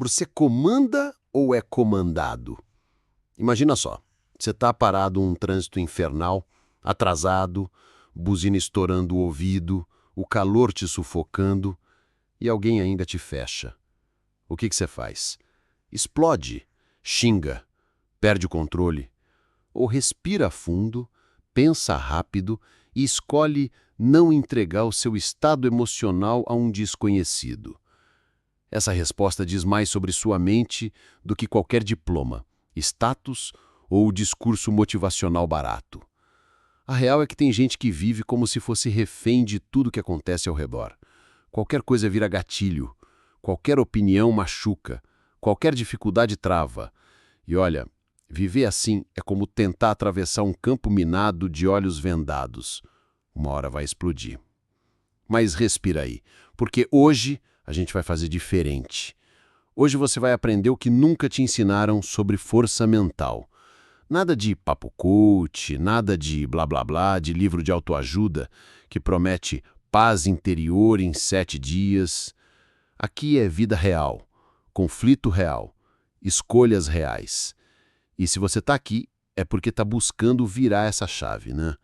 Você comanda ou é comandado? Imagina só, você está parado num trânsito infernal, atrasado, buzina estourando o ouvido, o calor te sufocando e alguém ainda te fecha. O que você faz? Explode, xinga, perde o controle, ou respira fundo, pensa rápido e escolhe não entregar o seu estado emocional a um desconhecido. Essa resposta diz mais sobre sua mente do que qualquer diploma, status ou discurso motivacional barato. A real é que tem gente que vive como se fosse refém de tudo que acontece ao redor. Qualquer coisa vira gatilho, qualquer opinião machuca, qualquer dificuldade trava. E olha, viver assim é como tentar atravessar um campo minado de olhos vendados. Uma hora vai explodir. Mas respira aí, porque hoje a gente vai fazer diferente. Hoje você vai aprender o que nunca te ensinaram sobre força mental. Nada de papo coach, nada de blá blá blá, de livro de autoajuda que promete paz interior em 7 dias. Aqui é vida real, conflito real, escolhas reais. E se você está aqui, é porque está buscando virar essa chave, né?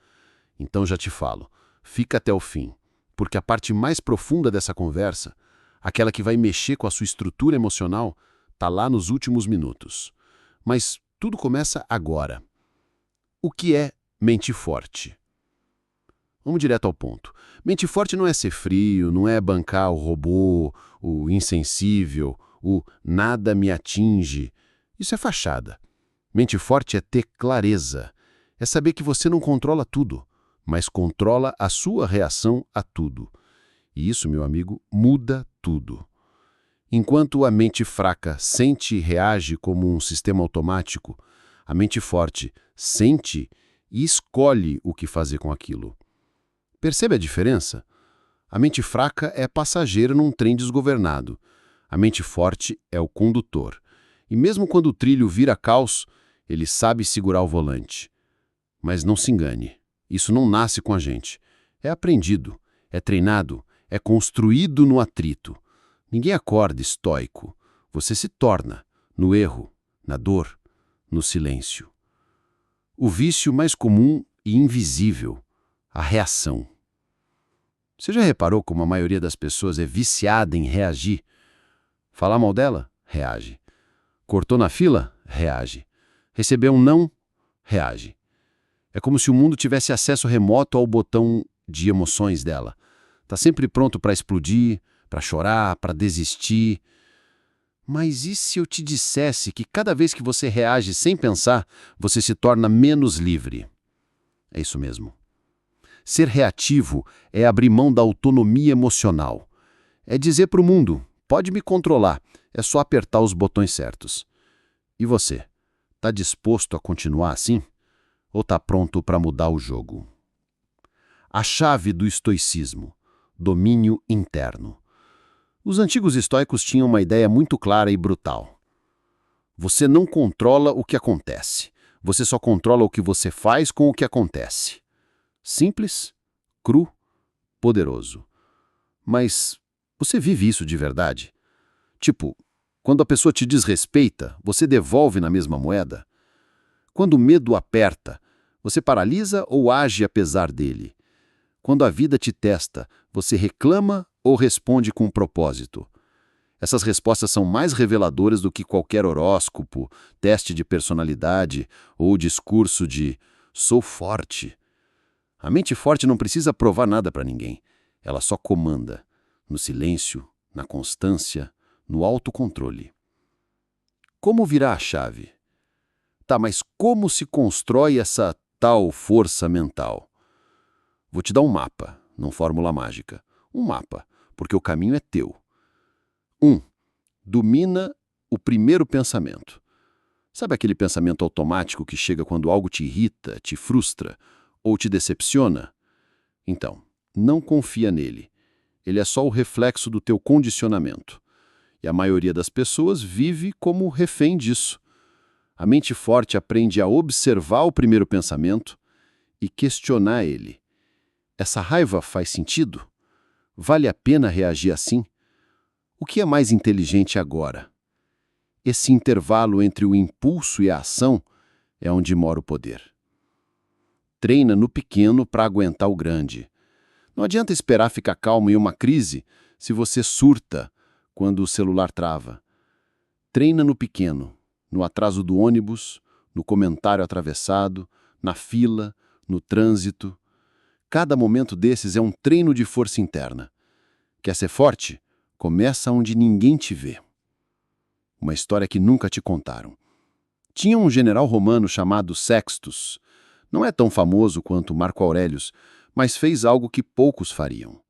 Então já te falo, fica até o fim, porque a parte mais profunda dessa conversa, aquela que vai mexer com a sua estrutura emocional, está lá nos últimos minutos. Mas tudo começa agora. O que é mente forte? Vamos direto ao ponto. Mente forte não é ser frio, não é bancar o robô, o insensível, o nada me atinge. Isso é fachada. Mente forte é ter clareza, é saber que você não controla tudo, mas controla a sua reação a tudo. E isso, meu amigo, muda tudo. Enquanto a mente fraca sente e reage como um sistema automático, a mente forte sente e escolhe o que fazer com aquilo. Percebe a diferença? A mente fraca é passageira num trem desgovernado. A mente forte é o condutor. E mesmo quando o trilho vira caos, ele sabe segurar o volante. Mas não se engane, isso não nasce com a gente. É aprendido, é treinado, é construído no atrito. Ninguém acorda estoico. Você se torna, no erro, na dor, no silêncio. O vício mais comum e invisível, a reação. Você já reparou como a maioria das pessoas é viciada em reagir? Falar mal dela? Reage. Cortou na fila? Reage. Recebeu um não? Reage. É como se o mundo tivesse acesso remoto ao botão de emoções dela. Está sempre pronto para explodir, para chorar, para desistir. Mas e se eu te dissesse que cada vez que você reage sem pensar, você se torna menos livre? É isso mesmo. Ser reativo é abrir mão da autonomia emocional. É dizer para o mundo, pode me controlar, é só apertar os botões certos. E você, está disposto a continuar assim? Ou está pronto para mudar o jogo? A chave do estoicismo, domínio interno. Os antigos estoicos tinham uma ideia muito clara e brutal. Você não controla o que acontece. Você só controla o que você faz com o que acontece. Simples, cru, poderoso. Mas você vive isso de verdade? Tipo, quando a pessoa te desrespeita, você devolve na mesma moeda? Quando o medo aperta, você paralisa ou age apesar dele? Quando a vida te testa, você reclama ou responde com propósito? Essas respostas são mais reveladoras do que qualquer horóscopo, teste de personalidade ou discurso de "sou forte". A mente forte não precisa provar nada para ninguém. Ela só comanda, no silêncio, na constância, no autocontrole. Como virar a chave? Tá, mas como se constrói essa tal força mental? Vou te dar um mapa, não fórmula mágica. Um mapa, porque o caminho é teu. 1. Domina o primeiro pensamento. Sabe aquele pensamento automático que chega quando algo te irrita, te frustra ou te decepciona? Então, não confia nele. Ele é só o reflexo do teu condicionamento. E a maioria das pessoas vive como refém disso. A mente forte aprende a observar o primeiro pensamento e questionar ele. Essa raiva faz sentido? Vale a pena reagir assim? O que é mais inteligente agora? Esse intervalo entre o impulso e a ação é onde mora o poder. Treina no pequeno para aguentar o grande. Não adianta esperar ficar calmo em uma crise se você surta quando o celular trava. Treina no pequeno, no atraso do ônibus, no comentário atravessado, na fila, no trânsito. Cada momento desses é um treino de força interna. Quer ser forte? Começa onde ninguém te vê. Uma história que nunca te contaram. Tinha um general romano chamado Sextus. Não é tão famoso quanto Marco Aurelius, mas fez algo que poucos fariam.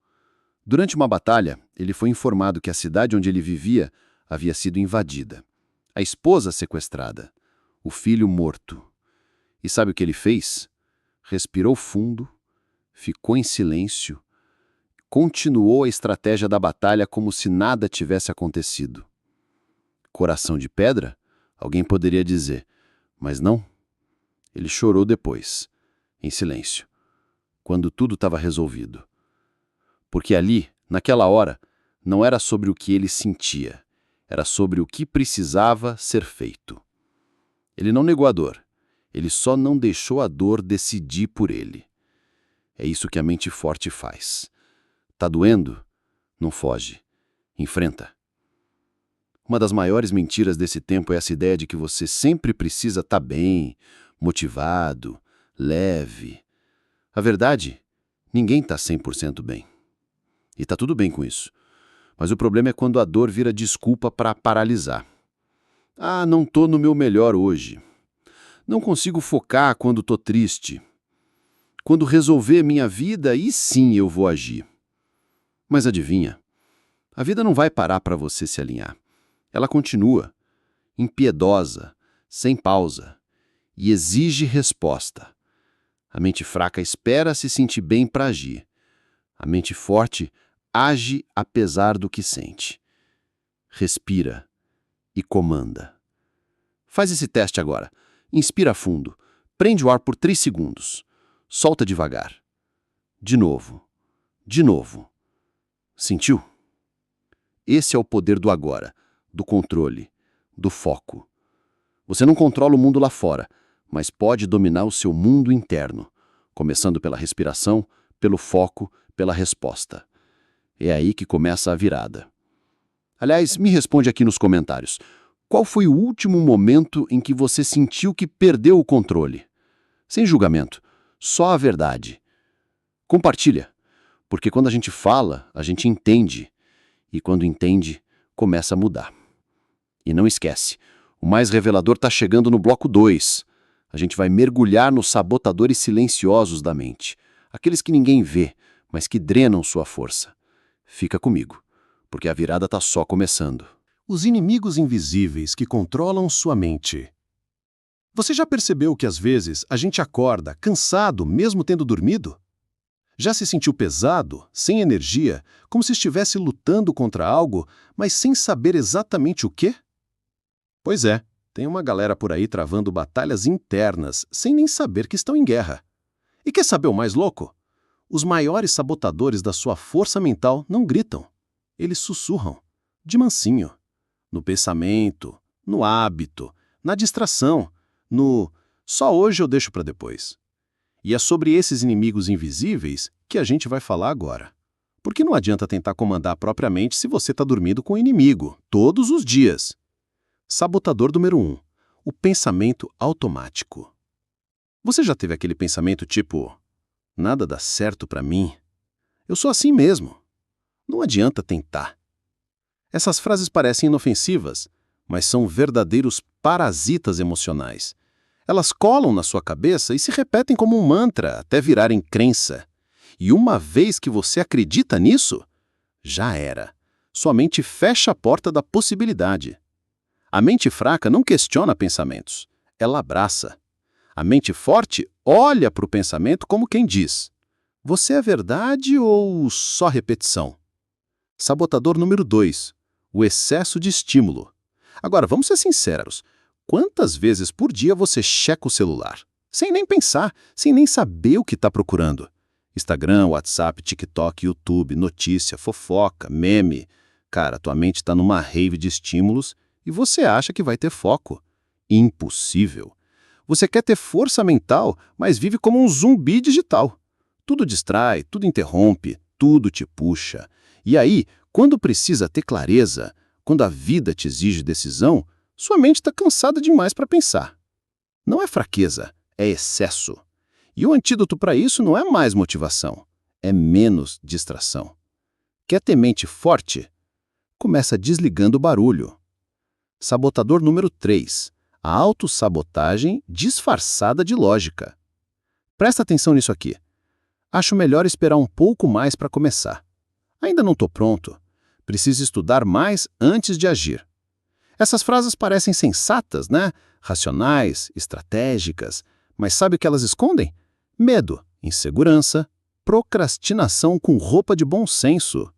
Durante uma batalha, ele foi informado que a cidade onde ele vivia havia sido invadida. A esposa sequestrada, o filho morto. E sabe o que ele fez? Respirou fundo, ficou em silêncio, continuou a estratégia da batalha como se nada tivesse acontecido. Coração de pedra? Alguém poderia dizer, mas não. Ele chorou depois, em silêncio, quando tudo estava resolvido. Porque ali, naquela hora, não era sobre o que ele sentia, era sobre o que precisava ser feito. Ele não negou a dor, ele só não deixou a dor decidir por ele. É isso que a mente forte faz. Tá doendo? Não foge. Enfrenta. Uma das maiores mentiras desse tempo é essa ideia de que você sempre precisa estar bem, motivado, leve. A verdade, ninguém está 100% bem. E tá tudo bem com isso. Mas o problema é quando a dor vira desculpa para paralisar. Ah, não tô no meu melhor hoje. Não consigo focar quando tô triste. Quando resolver minha vida, aí sim eu vou agir. Mas adivinha? A vida não vai parar para você se alinhar. Ela continua, impiedosa, sem pausa, e exige resposta. A mente fraca espera se sentir bem para agir. A mente forte age apesar do que sente. Respira e comanda. Faz esse teste agora. Inspira fundo. Prende o ar por 3 segundos. Solta devagar. De novo. De novo. Sentiu? Esse é o poder do agora, do controle, do foco. Você não controla o mundo lá fora, mas pode dominar o seu mundo interno, começando pela respiração, pelo foco, pela resposta. É aí que começa a virada. Aliás, me responde aqui nos comentários. Qual foi o último momento em que você sentiu que perdeu o controle? Sem julgamento, só a verdade. Compartilha, porque quando a gente fala, a gente entende. E quando entende, começa a mudar. E não esquece, o mais revelador está chegando no bloco 2. A gente vai mergulhar nos sabotadores silenciosos da mente. Aqueles que ninguém vê, mas que drenam sua força. Fica comigo, porque a virada está só começando. Os inimigos invisíveis que controlam sua mente. Você já percebeu que às vezes a gente acorda cansado mesmo tendo dormido? Já se sentiu pesado, sem energia, como se estivesse lutando contra algo, mas sem saber exatamente o quê? Pois é, tem uma galera por aí travando batalhas internas, sem nem saber que estão em guerra. E quer saber o mais louco? Os maiores sabotadores da sua força mental não gritam. Eles sussurram, de mansinho. No pensamento, no hábito, na distração, no só hoje eu deixo para depois. E é sobre esses inimigos invisíveis que a gente vai falar agora. Porque não adianta tentar comandar propriamente se você está dormindo com o inimigo, todos os dias. Sabotador número 1. O pensamento automático. Você já teve aquele pensamento tipo, nada dá certo para mim? Eu sou assim mesmo. Não adianta tentar. Essas frases parecem inofensivas, mas são verdadeiros parasitas emocionais. Elas colam na sua cabeça e se repetem como um mantra até virarem crença. E uma vez que você acredita nisso, já era. Sua mente fecha a porta da possibilidade. A mente fraca não questiona pensamentos, ela abraça. A mente forte olha para o pensamento como quem diz: você é verdade ou só repetição? Sabotador número 2. O excesso de estímulo. Agora, vamos ser sinceros. Quantas vezes por dia você checa o celular? Sem nem pensar, sem nem saber o que está procurando. Instagram, WhatsApp, TikTok, YouTube, notícia, fofoca, meme. Cara, tua mente está numa rave de estímulos e você acha que vai ter foco. Impossível. Você quer ter força mental, mas vive como um zumbi digital. Tudo distrai, tudo interrompe, tudo te puxa. E aí, quando precisa ter clareza, quando a vida te exige decisão, sua mente está cansada demais para pensar. Não é fraqueza, é excesso. E o antídoto para isso não é mais motivação, é menos distração. Quer ter mente forte? Começa desligando o barulho. Sabotador número 3. A autossabotagem disfarçada de lógica. Presta atenção nisso aqui. Acho melhor esperar um pouco mais para começar. Ainda não estou pronto. Preciso estudar mais antes de agir. Essas frases parecem sensatas, né? Racionais, estratégicas. Mas sabe o que elas escondem? Medo, insegurança, procrastinação com roupa de bom senso.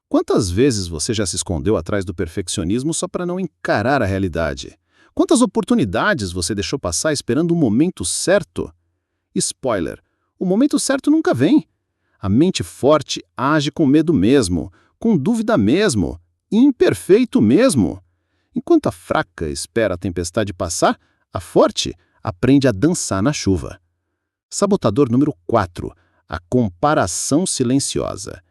Quantas vezes você já se escondeu atrás do perfeccionismo só para não encarar a realidade? Quantas oportunidades você deixou passar esperando o momento certo? Spoiler, o momento certo nunca vem. A mente forte age com medo mesmo, com dúvida mesmo, imperfeito mesmo. Enquanto a fraca espera a tempestade passar, a forte aprende a dançar na chuva. Sabotador número 4. A comparação silenciosa.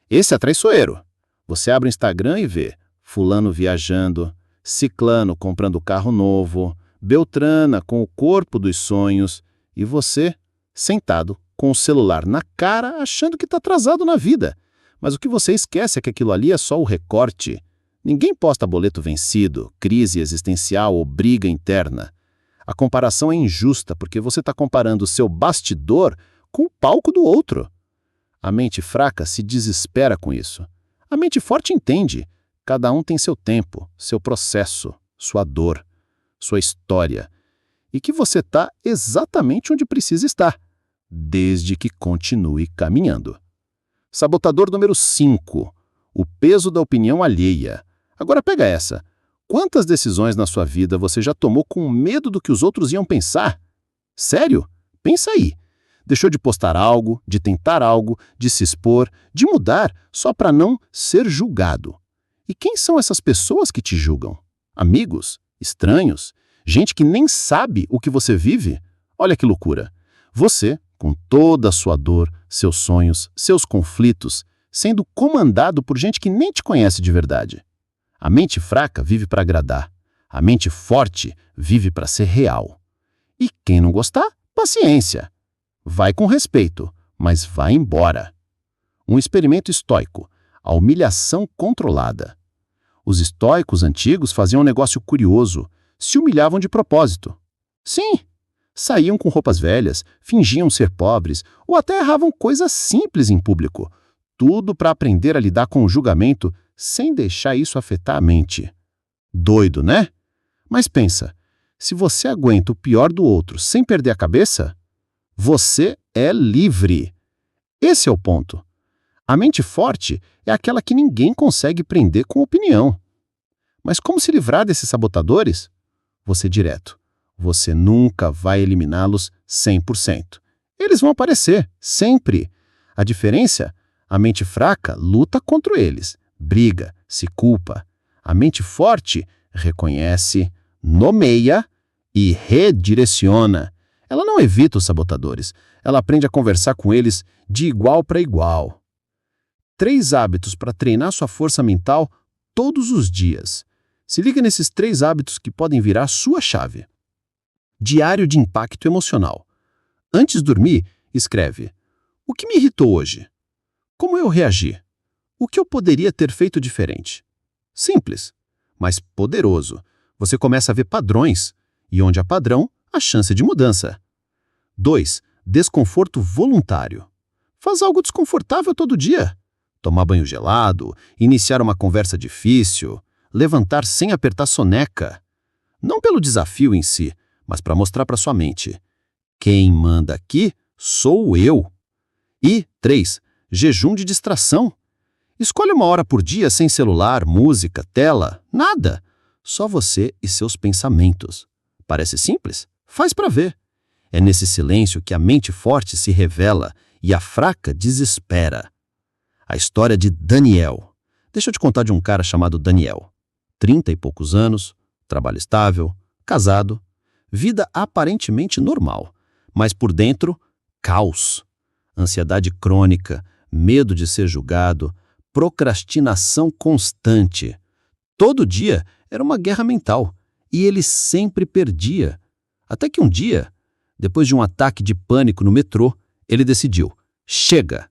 Esse é traiçoeiro. Você abre o Instagram e vê fulano viajando, ciclano comprando carro novo, Beltrana com o corpo dos sonhos e você sentado com o celular na cara achando que está atrasado na vida. Mas o que você esquece é que aquilo ali é só o recorte. Ninguém posta boleto vencido, crise existencial ou briga interna. A comparação é injusta porque você está comparando o seu bastidor com o palco do outro. A mente fraca se desespera com isso. A mente forte entende. Cada um tem seu tempo, seu processo, sua dor, sua história. E que você está exatamente onde precisa estar, desde que continue caminhando. Sabotador número 5. O peso da opinião alheia. Agora pega essa. Quantas decisões na sua vida você já tomou com medo do que os outros iam pensar? Sério? Pensa aí. Deixou de postar algo, de tentar algo, de se expor, de mudar, só para não ser julgado. E quem são essas pessoas que te julgam? Amigos? Estranhos? Gente que nem sabe o que você vive? Olha que loucura. Você, com toda a sua dor, seus sonhos, seus conflitos, sendo comandado por gente que nem te conhece de verdade. A mente fraca vive para agradar. A mente forte vive para ser real. E quem não gostar, paciência. Vai com respeito, mas vai embora. Um experimento estoico. A humilhação controlada. Os estoicos antigos faziam um negócio curioso. Se humilhavam de propósito. Sim, saíam com roupas velhas, fingiam ser pobres ou até erravam coisas simples em público. Tudo para aprender a lidar com o julgamento sem deixar isso afetar a mente. Doido, né? Mas pensa, se você aguenta o pior do outro sem perder a cabeça, você é livre. Esse é o ponto. A mente forte é aquela que ninguém consegue prender com opinião. Mas como se livrar desses sabotadores? Você direto. Você nunca vai eliminá-los 100%. Eles vão aparecer, sempre. A diferença? A mente fraca luta contra eles, briga, se culpa. A mente forte reconhece, nomeia e redireciona. Ela não evita os sabotadores, ela aprende a conversar com eles de igual para igual. 3 hábitos para treinar sua força mental todos os dias. Se liga nesses 3 hábitos que podem virar sua chave. Diário de impacto emocional. Antes de dormir, escreve: o que me irritou hoje? Como eu reagi? O que eu poderia ter feito diferente? Simples, mas poderoso. Você começa a ver padrões, e onde há padrão, há chance de mudança. 2. Desconforto voluntário. Faz algo desconfortável todo dia. Tomar banho gelado, iniciar uma conversa difícil, levantar sem apertar soneca. Não pelo desafio em si, mas para mostrar para sua mente: quem manda aqui sou eu. E 3. Jejum de distração. Escolha 1 hora por dia sem celular, música, tela, nada. Só você e seus pensamentos. Parece simples? Faz para ver. É nesse silêncio que a mente forte se revela e a fraca desespera. A história de Daniel. Deixa eu te contar de um cara chamado Daniel. 30 e poucos anos, trabalho estável, casado, vida aparentemente normal, mas por dentro, caos, ansiedade crônica, medo de ser julgado, procrastinação constante. Todo dia era uma guerra mental e ele sempre perdia. Até que um dia, depois de um ataque de pânico no metrô, ele decidiu: chega!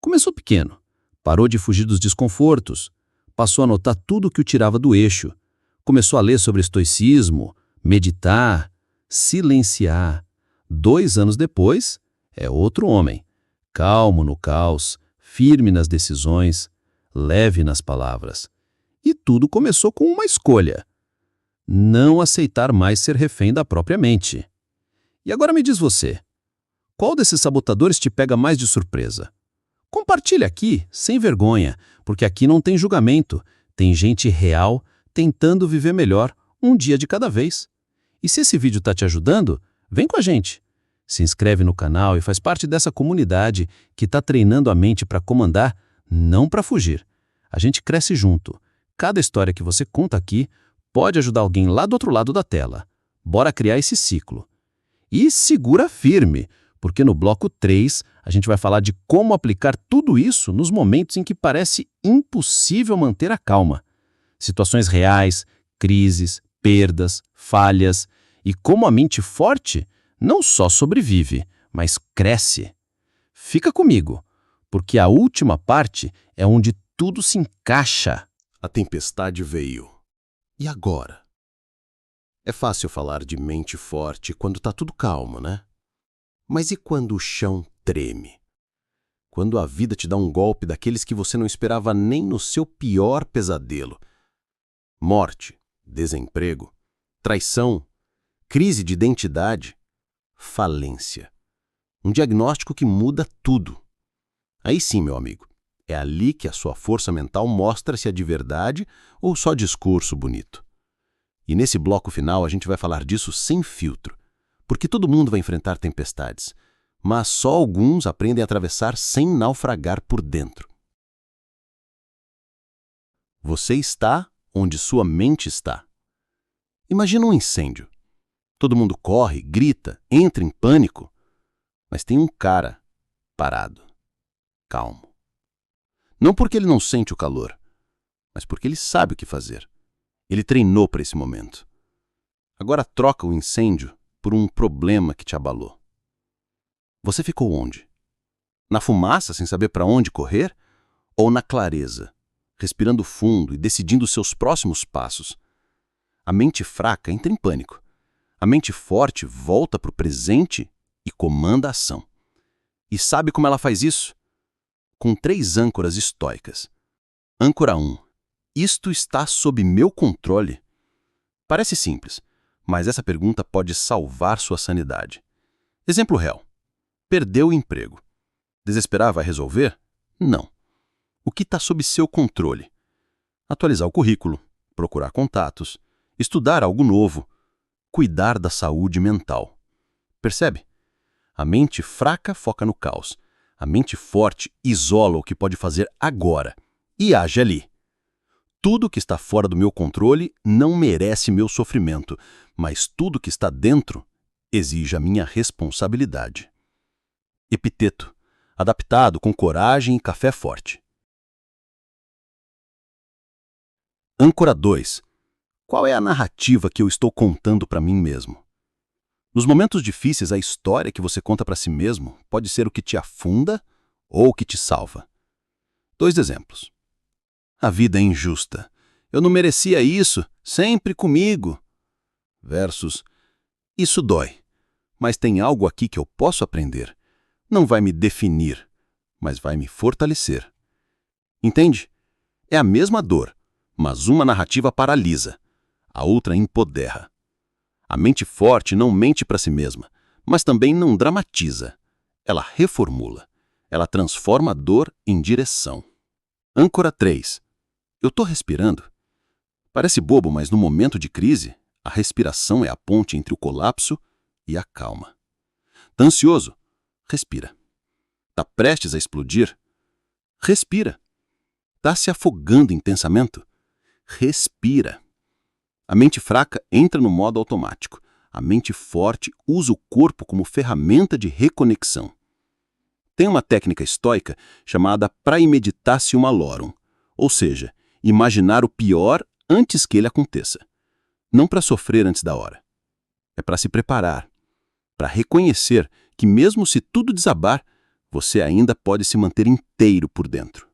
Começou pequeno, parou de fugir dos desconfortos, passou a notar tudo o que o tirava do eixo, começou a ler sobre estoicismo, meditar, silenciar. 2 anos depois, é outro homem, calmo no caos, firme nas decisões, leve nas palavras. E tudo começou com uma escolha: não aceitar mais ser refém da própria mente. E agora me diz você, qual desses sabotadores te pega mais de surpresa? Compartilhe aqui, sem vergonha, porque aqui não tem julgamento, tem gente real tentando viver melhor um dia de cada vez. E se esse vídeo está te ajudando, vem com a gente. Se inscreve no canal e faz parte dessa comunidade que está treinando a mente para comandar, não para fugir. A gente cresce junto. Cada história que você conta aqui pode ajudar alguém lá do outro lado da tela. Bora criar esse ciclo. E segura firme, porque no bloco 3 a gente vai falar de como aplicar tudo isso nos momentos em que parece impossível manter a calma. Situações reais, crises, perdas, falhas e como a mente forte não só sobrevive, mas cresce. Fica comigo, porque a última parte é onde tudo se encaixa. A tempestade veio. E agora? É fácil falar de mente forte quando tá tudo calmo, né? Mas e quando o chão treme? Quando a vida te dá um golpe daqueles que você não esperava nem no seu pior pesadelo? Morte, desemprego, traição, crise de identidade, falência. Um diagnóstico que muda tudo. Aí sim, meu amigo, é ali que a sua força mental mostra se é de verdade ou só discurso bonito. E nesse bloco final a gente vai falar disso sem filtro, porque todo mundo vai enfrentar tempestades, mas só alguns aprendem a atravessar sem naufragar por dentro. Você está onde sua mente está. Imagina um incêndio. Todo mundo corre, grita, entra em pânico, mas tem um cara parado, calmo. Não porque ele não sente o calor, mas porque ele sabe o que fazer. Ele treinou para esse momento. Agora troca o incêndio por um problema que te abalou. Você ficou onde? Na fumaça, sem saber para onde correr? Ou na clareza, respirando fundo e decidindo os seus próximos passos? A mente fraca entra em pânico. A mente forte volta para o presente e comanda a ação. E sabe como ela faz isso? Com 3 âncoras estoicas. Âncora 1. Isto está sob meu controle? Parece simples, mas essa pergunta pode salvar sua sanidade. Exemplo real. Perdeu o emprego. Desesperar vai resolver? Não. O que está sob seu controle? Atualizar o currículo, procurar contatos, estudar algo novo, cuidar da saúde mental. Percebe? A mente fraca foca no caos. A mente forte isola o que pode fazer agora e age ali. Tudo que está fora do meu controle não merece meu sofrimento, mas tudo que está dentro exige a minha responsabilidade. Epiteto, adaptado com coragem e café forte. Âncora 2. Qual é a narrativa que eu estou contando para mim mesmo? Nos momentos difíceis, a história que você conta para si mesmo pode ser o que te afunda ou o que te salva. 2 exemplos. A vida é injusta. Eu não merecia isso, sempre comigo. Versus, isso dói, mas tem algo aqui que eu posso aprender. Não vai me definir, mas vai me fortalecer. Entende? É a mesma dor, mas uma narrativa paralisa, a outra empodera. A mente forte não mente para si mesma, mas também não dramatiza. Ela reformula. Ela transforma a dor em direção. Âncora 3. Eu estou respirando? Parece bobo, mas no momento de crise, a respiração é a ponte entre o colapso e a calma. Tá ansioso? Respira. Tá prestes a explodir? Respira. Tá se afogando em pensamento? respira. A mente fraca entra no modo automático. A mente forte usa o corpo como ferramenta de reconexão. Tem uma técnica estoica chamada praemeditatio malorum, ou seja, imaginar o pior antes que ele aconteça. Não para sofrer antes da hora. É para se preparar, para reconhecer que mesmo se tudo desabar, você ainda pode se manter inteiro por dentro.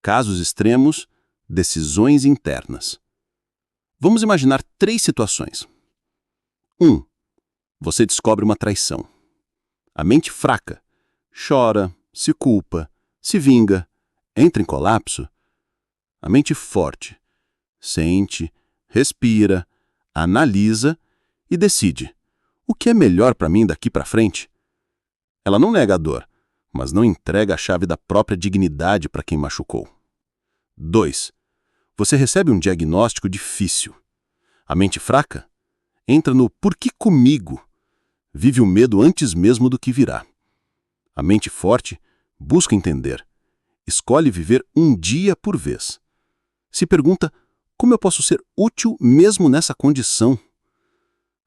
Casos extremos, decisões internas. Vamos imaginar 3 situações. 1. Você descobre uma traição. A mente fraca chora, se culpa, se vinga, entra em colapso. A mente forte sente, respira, analisa e decide: o que é melhor para mim daqui para frente? Ela não nega a dor, mas não entrega a chave da própria dignidade para quem machucou. 2. Você recebe um diagnóstico difícil. A mente fraca entra no "por que comigo?", vive o medo antes mesmo do que virá. A mente forte busca entender, escolhe viver um dia por vez. Se pergunta: como eu posso ser útil mesmo nessa condição?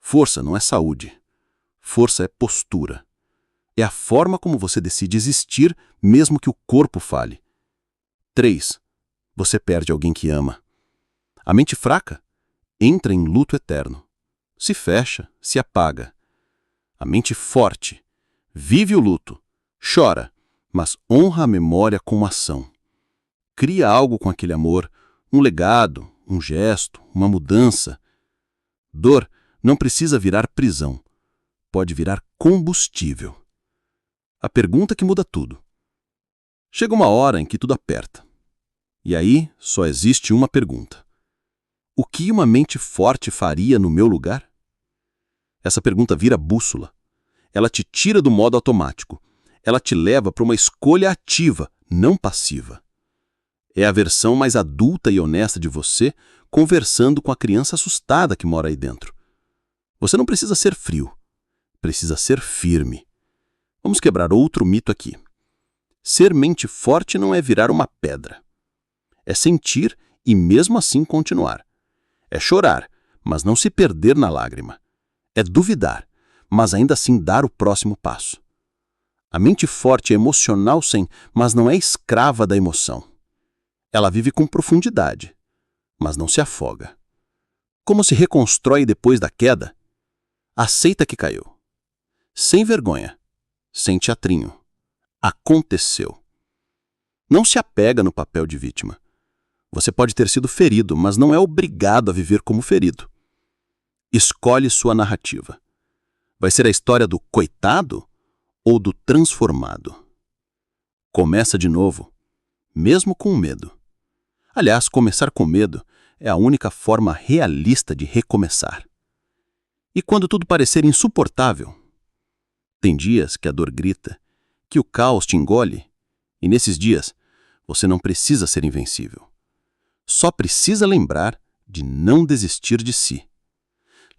Força não é saúde. Força é postura. É a forma como você decide existir mesmo que o corpo fale. 3. Você perde alguém que ama. A mente fraca entra em luto eterno. Se fecha, se apaga. A mente forte vive o luto, chora, mas honra a memória com ação. Cria algo com aquele amor, um legado, um gesto, uma mudança. Dor não precisa virar prisão. Pode virar combustível. A pergunta que muda tudo. Chega uma hora em que tudo aperta. E aí só existe uma pergunta: o que uma mente forte faria no meu lugar? Essa pergunta vira bússola. Ela te tira do modo automático. Ela te leva para uma escolha ativa, não passiva. É a versão mais adulta e honesta de você conversando com a criança assustada que mora aí dentro. Você não precisa ser frio. Precisa ser firme. Vamos quebrar outro mito aqui. Ser mente forte não é virar uma pedra. É sentir e mesmo assim continuar. É chorar, mas não se perder na lágrima. É duvidar, mas ainda assim dar o próximo passo. A mente forte é emocional sim, mas não é escrava da emoção. Ela vive com profundidade, mas não se afoga. Como se reconstrói depois da queda? Aceita que caiu. Sem vergonha, sem teatrinho. Aconteceu. Não se apega no papel de vítima. Você pode ter sido ferido, mas não é obrigado a viver como ferido. Escolhe sua narrativa. Vai ser a história do coitado ou do transformado? Começa de novo, mesmo com medo. Aliás, começar com medo é a única forma realista de recomeçar. E quando tudo parecer insuportável? Tem dias que a dor grita, que o caos te engole, e nesses dias você não precisa ser invencível. Só precisa lembrar de não desistir de si.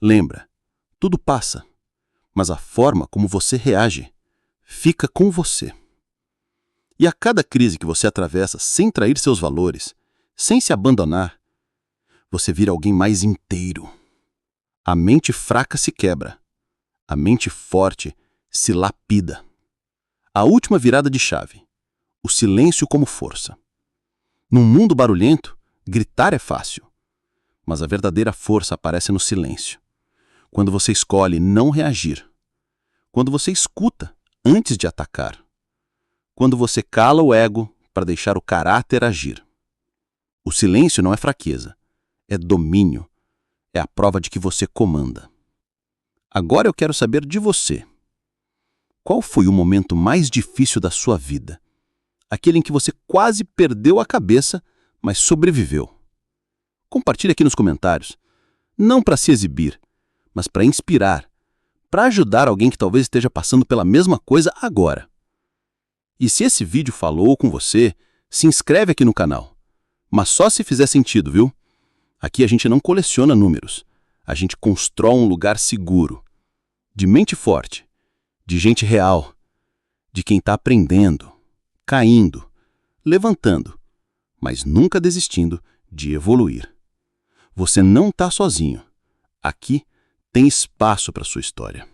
Lembra, tudo passa, mas a forma como você reage fica com você. E a cada crise que você atravessa sem trair seus valores, sem se abandonar, você vira alguém mais inteiro. A mente fraca se quebra. A mente forte se lapida. A última virada de chave. O silêncio como força. Num mundo barulhento, gritar é fácil. Mas a verdadeira força aparece no silêncio. Quando você escolhe não reagir. Quando você escuta antes de atacar. Quando você cala o ego para deixar o caráter agir. O silêncio não é fraqueza, é domínio. É a prova de que você comanda. Agora eu quero saber de você. Qual foi o momento mais difícil da sua vida? Aquele em que você quase perdeu a cabeça, mas sobreviveu. Compartilhe aqui nos comentários. Não para se exibir, mas para inspirar. Para ajudar alguém que talvez esteja passando pela mesma coisa agora. E se esse vídeo falou com você, se inscreve aqui no canal. Mas só se fizer sentido, viu? Aqui a gente não coleciona números. A gente constrói um lugar seguro. De mente forte. De gente real. De quem está aprendendo, caindo, levantando, mas nunca desistindo de evoluir. Você não está sozinho. Aqui tem espaço para sua história.